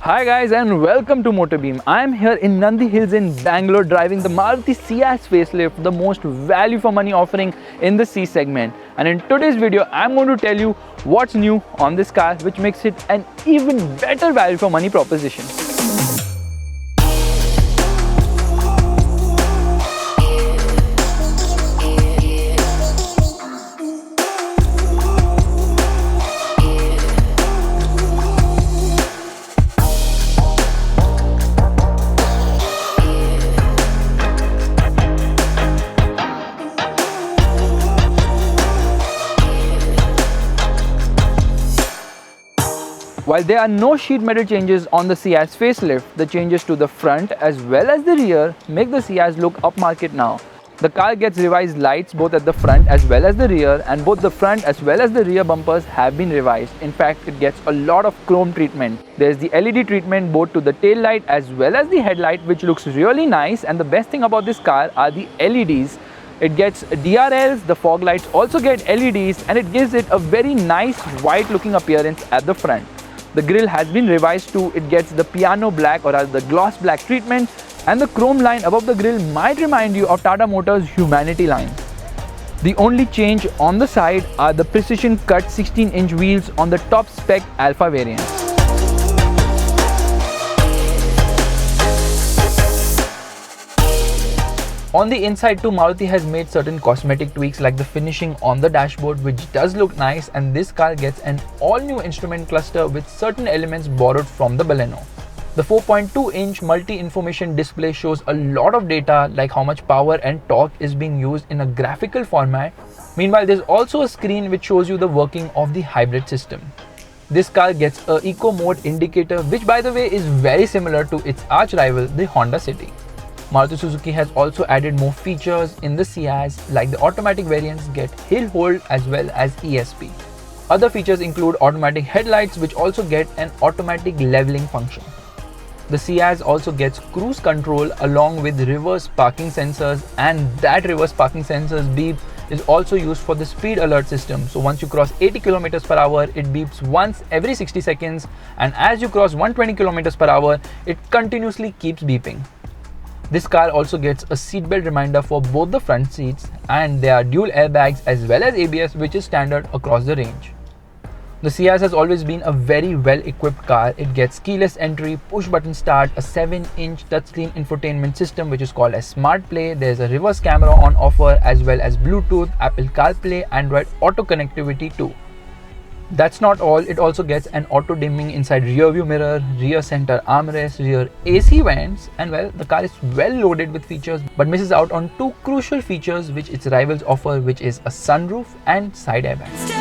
Hi guys and welcome to MotorBeam. I am here in Nandi Hills in Bangalore driving the Maruti Ciaz Facelift, the most value for money offering in the C segment. And in today's video, I'm going to tell you what's new on this car which makes it an even better value for money proposition. While there are no sheet metal changes on the Ciaz Facelift, the changes to the front as well as the rear make the Ciaz look upmarket now. The car gets revised lights both at the front as well as the rear, and both the front as well as the rear bumpers have been revised. In fact, it gets a lot of chrome treatment. There's the LED treatment both to the tail light as well as the headlight, which looks really nice, and the best thing about this car are the LEDs. It gets DRLs, the fog lights also get LEDs, and it gives it a very nice white looking appearance at the front. The grille has been revised too. It gets the piano black or the gloss black treatment, and the chrome line above the grille might remind you of Tata Motors Humanity line. The only change on the side are the precision cut 16-inch wheels on the top spec Alpha variant. On the inside too, Maruti has made certain cosmetic tweaks like the finishing on the dashboard, which does look nice, and this car gets an all-new instrument cluster with certain elements borrowed from the Baleno. The 4.2-inch multi-information display shows a lot of data like how much power and torque is being used in a graphical format. Meanwhile, there's also a screen which shows you the working of the hybrid system. This car gets a eco mode indicator, which by the way is very similar to its arch rival, the Honda City. Maruti Suzuki has also added more features in the Ciaz, like the automatic variants get hill hold as well as ESP. Other features include automatic headlights, which also get an automatic leveling function. The Ciaz also gets cruise control along with reverse parking sensors, and that reverse parking sensors beep is also used for the speed alert system. So once you cross 80 km per hour, it beeps once every 60 seconds, and as you cross 120 km per hour, it continuously keeps beeping. This car also gets a seatbelt reminder for both the front seats, and there are dual airbags as well as ABS, which is standard across the range. The Ciaz has always been a very well equipped car. It gets keyless entry, push button start, a 7-inch touchscreen infotainment system which is called as Smart Play. There's a reverse camera on offer as well as Bluetooth, Apple CarPlay, Android Auto connectivity too. That's not all, it also gets an auto dimming inside rear view mirror, rear center armrest, rear AC vents, and well, the car is well loaded with features but misses out on two crucial features which its rivals offer, which is a sunroof and side airbags.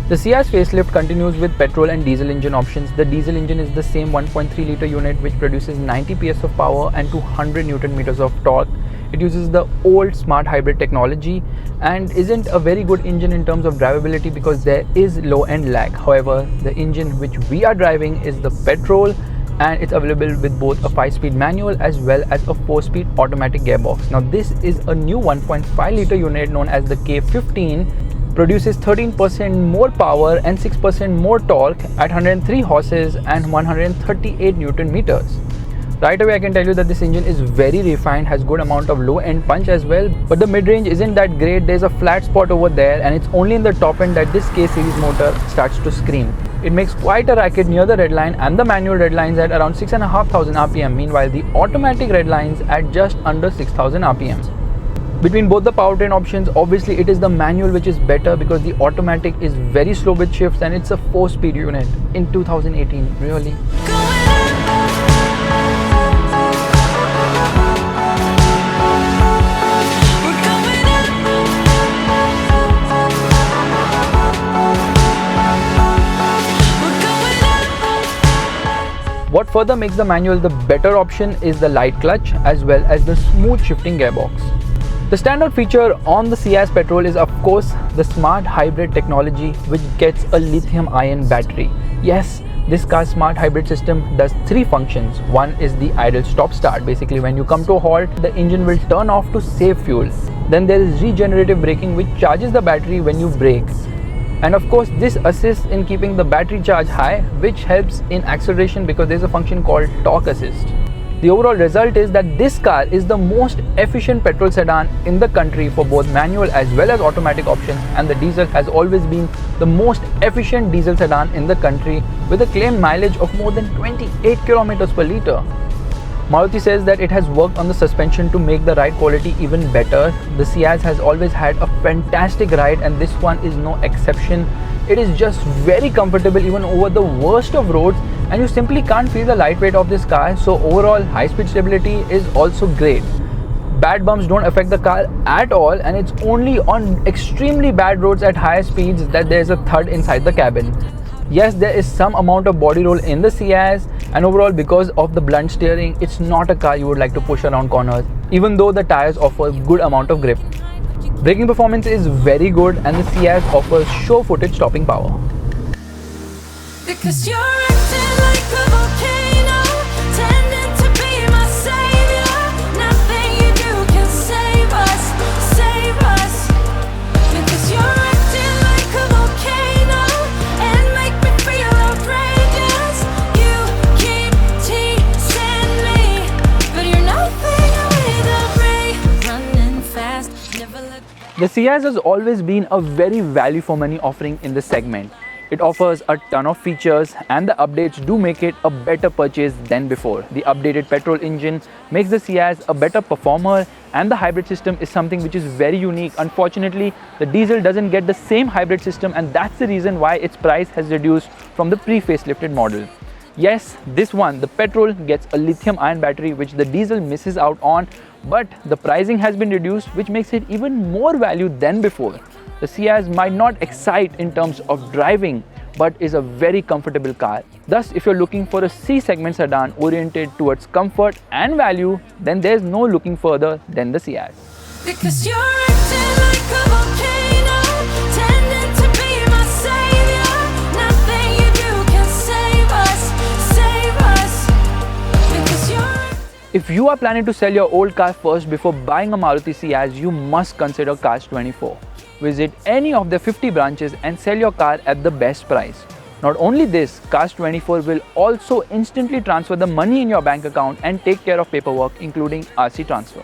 The Ciaz Facelift continues with petrol and diesel engine options. The diesel engine is the same 1.3 litre unit which produces 90 PS of power and 200 Newton meters of torque. It uses the old smart hybrid technology and isn't a very good engine in terms of drivability because there is low end lag. However, the engine which we are driving is the petrol, and it's available with both a 5-speed manual as well as a 4-speed automatic gearbox. Now this is a new 1.5 litre unit known as the K15. Produces 13% more power and 6% more torque at 103 horses and 138 Newton meters. Right away I can tell you that this engine is very refined, has good amount of low end punch as well, but the mid-range isn't that great. There's a flat spot over there, and it's only in the top end that this K series motor starts to scream. It makes quite a racket near the red line, and the manual red lines at around 6,500 RPM. Meanwhile, the automatic red lines at just under 6,000 RPM. Between both the powertrain options, obviously it is the manual which is better because the automatic is very slow with shifts, and it's a 4-speed unit in 2018, really. What further makes the manual the better option is the light clutch as well as the smooth shifting gearbox. The standout feature on the Ciaz Petrol is of course the smart hybrid technology, which gets a lithium-ion battery. Yes, this car's smart hybrid system does three functions. One is the idle stop start. Basically, when you come to a halt, the engine will turn off to save fuel. Then there is regenerative braking, which charges the battery when you brake. And of course, this assists in keeping the battery charge high, which helps in acceleration because there is a function called torque assist. The overall result is that this car is the most efficient petrol sedan in the country for both manual as well as automatic options, and the diesel has always been the most efficient diesel sedan in the country with a claimed mileage of more than 28 kilometers per liter. Maruti says that it has worked on the suspension to make the ride quality even better. The Ciaz has always had a fantastic ride, and this one is no exception. It is just very comfortable even over the worst of roads, and you simply can't feel the lightweight of this car. So overall, high-speed stability is also great. Bad bumps don't affect the car at all, and it's only on extremely bad roads at higher speeds that there's a thud inside the cabin. Yes, there is some amount of body roll in the Ciaz, and overall, because of the blunt steering, it's not a car you would like to push around corners, even though the tires offer good amount of grip. Braking performance is very good, and the Ciaz offers show footage stopping power. Because you're acting like a volcano, tending to be my savior. Nothing you do can save us, save us. Because you're acting like a volcano and make me feel outrageous. You keep teasing me, but you're nothing without me. Running fast, never look back. The Ciaz has always been a very value for money offering in this segment. It offers a ton of features, and the updates do make it a better purchase than before. The updated petrol engine makes the Ciaz a better performer, and the hybrid system is something which is very unique. Unfortunately, the diesel doesn't get the same hybrid system, and that's the reason why its price has reduced from the pre-facelifted model. Yes, this one, the petrol, gets a lithium-ion battery which the diesel misses out on, but the pricing has been reduced, which makes it even more value than before. The Ciaz might not excite in terms of driving, but is a very comfortable car. Thus, if you're looking for a C-segment sedan oriented towards comfort and value, then there's no looking further than the Ciaz. Because you're acting like a volcano, tending to be my savior. Nothing you do can save us, save us. Because you're. If you are planning to sell your old car first before buying a Maruti Ciaz, you must consider Cars24. Visit any of their 50 branches and sell your car at the best price. Not only this, Cars24 will also instantly transfer the money in your bank account and take care of paperwork, including RC transfer.